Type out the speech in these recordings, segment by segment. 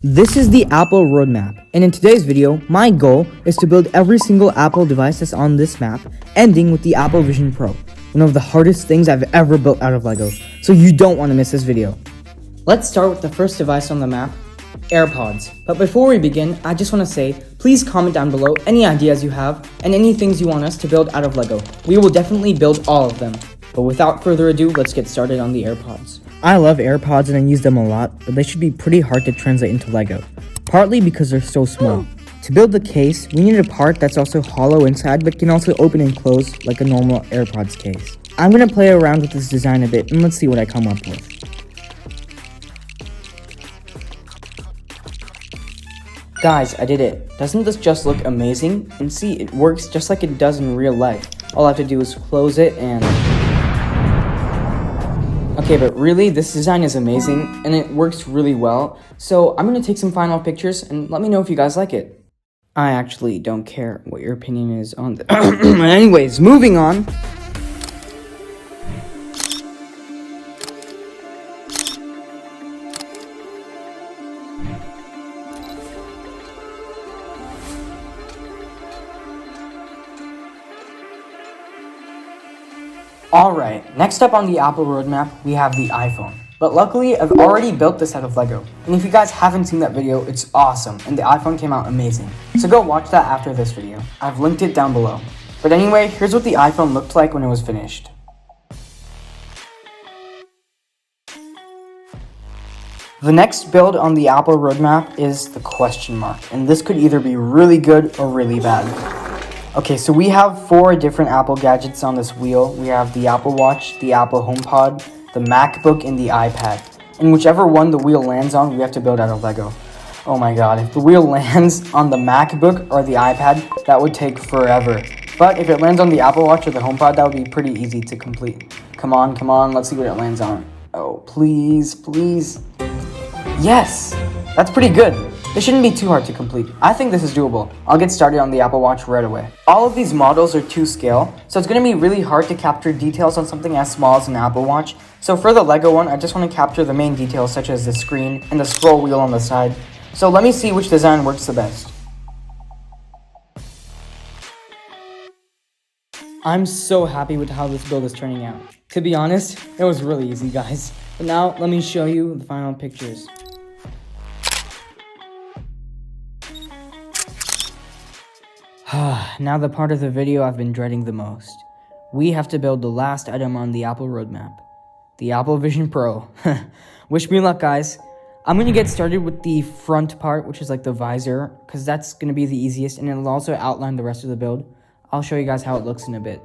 This is the Apple roadmap, and in today's video, my goal is to build every single Apple device that's on this map, ending with the Apple Vision Pro, one of the hardest things I've ever built out of Lego, so you don't want to miss this video. Let's start with the first device on the map, AirPods. But before we begin, I just want to say, please comment down below any ideas you have and any things you want us to build out of Lego. We will definitely build all of them. But without further ado, let's get started on the AirPods. I love AirPods and I use them a lot, but they should be pretty hard to translate into Lego, partly because they're so small. To build the case, we need a part that's also hollow inside but can also open and close like a normal AirPods case. I'm going to play around with this design a bit and let's see what I come up with. Guys, I did it. Doesn't this just look amazing? And see, it works just like it does in real life. All I have to do is close it and... Okay, but really, this design is amazing, and it works really well, so I'm going to take some final pictures, and let me know if you guys like it. I actually don't care what your opinion is on this. Anyways, moving on. Alright, next up on the Apple roadmap, we have the iPhone. But luckily, I've already built this out of Lego. And if you guys haven't seen that video, it's awesome, and the iPhone came out amazing. So go watch that after this video. I've linked it down below. But anyway, here's what the iPhone looked like when it was finished. The next build on the Apple roadmap is the question mark, and this could either be really good or really bad. Okay, so we have 4 different Apple gadgets on this wheel. We have the Apple Watch, the Apple HomePod, the MacBook, and the iPad. And whichever one the wheel lands on, we have to build out of Lego. Oh my god, if the wheel lands on the MacBook or the iPad, that would take forever. But if it lands on the Apple Watch or the HomePod, that would be pretty easy to complete. Come on, let's see what it lands on. Oh, please, please. Yes! That's pretty good. This shouldn't be too hard to complete. I think this is doable. I'll get started on the Apple Watch right away. All of these models are to scale, so it's going to be really hard to capture details on something as small as an Apple Watch. So for the Lego one, I just want to capture the main details such as the screen and the scroll wheel on the side. So let me see which design works the best. I'm so happy with how this build is turning out. To be honest, it was really easy, guys. But now let me show you the final pictures. Now the part of the video I've been dreading the most. We have to build the last item on the Apple roadmap. The Apple Vision Pro. Wish me luck, guys. I'm going to get started with the front part, which is like the visor, because that's going to be the easiest, and it'll also outline the rest of the build. I'll show you guys how it looks in a bit.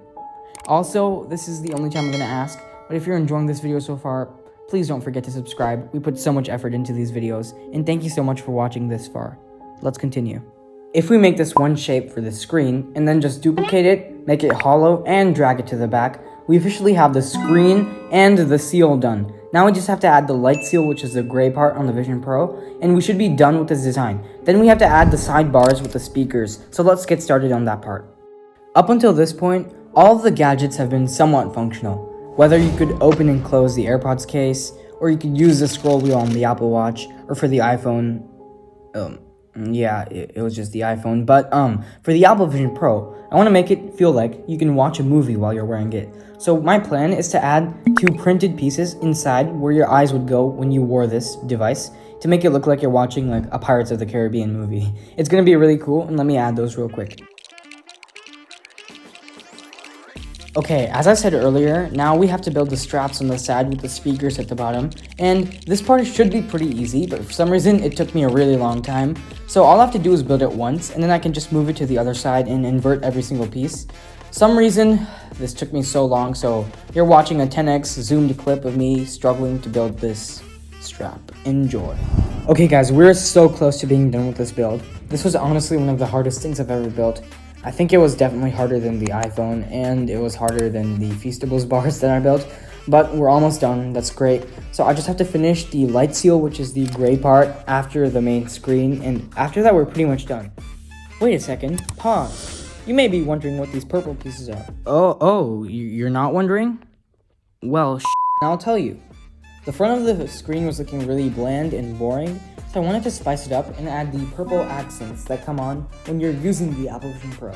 Also, this is the only time I'm going to ask, but if you're enjoying this video so far, please don't forget to subscribe. We put so much effort into these videos, and thank you so much for watching this far. Let's continue. If we make this one shape for the screen, and then just duplicate it, make it hollow, and drag it to the back, we officially have the screen and the seal done. Now we just have to add the light seal, which is the gray part on the Vision Pro, and we should be done with this design. Then we have to add the sidebars with the speakers, so let's get started on that part. Up until this point, all of the gadgets have been somewhat functional. Whether you could open and close the AirPods case, or you could use the scroll wheel on the Apple Watch, or for the iPhone, yeah, it was just the iPhone, but for the Apple Vision Pro, I want to make it feel like you can watch a movie while you're wearing it. So my plan is to add 2 printed pieces inside where your eyes would go when you wore this device to make it look like you're watching like a Pirates of the Caribbean movie. It's going to be really cool, and let me add those real quick. Okay, as I said earlier, now we have to build the straps on the side with the speakers at the bottom, and this part should be pretty easy, but for some reason it took me a really long time. So all I have to do is build it once, and then I can just move it to the other side and invert every single piece. Some reason this took me so long, so you're watching a 10x zoomed clip of me struggling to build this strap. Enjoy. Okay guys, we're so close to being done with this build. This was honestly one of the hardest things I've ever built. I think it was definitely harder than the iPhone, and it was harder than the Feastables bars that I built, but we're almost done. That's great. So I just have to finish the light seal, which is the gray part, after the main screen, and after that we're pretty much done. Wait a second, pause. You may be wondering what these purple pieces are. Oh, you're not wondering? Well, I'll tell you. The front of the screen was looking really bland and boring, so I wanted to spice it up and add the purple accents that come on when you're using the Apple Vision Pro.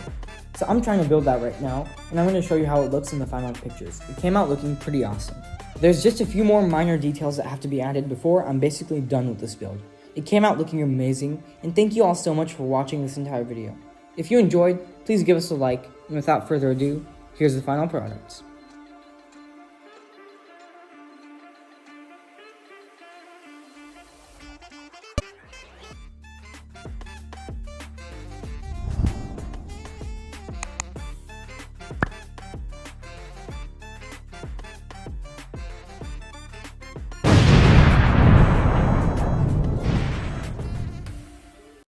So I'm trying to build that right now, and I'm going to show you how it looks in the final pictures. It came out looking pretty awesome. There's just a few more minor details that have to be added before I'm basically done with this build. It came out looking amazing, and thank you all so much for watching this entire video. If you enjoyed, please give us a like, and without further ado, here's the final products.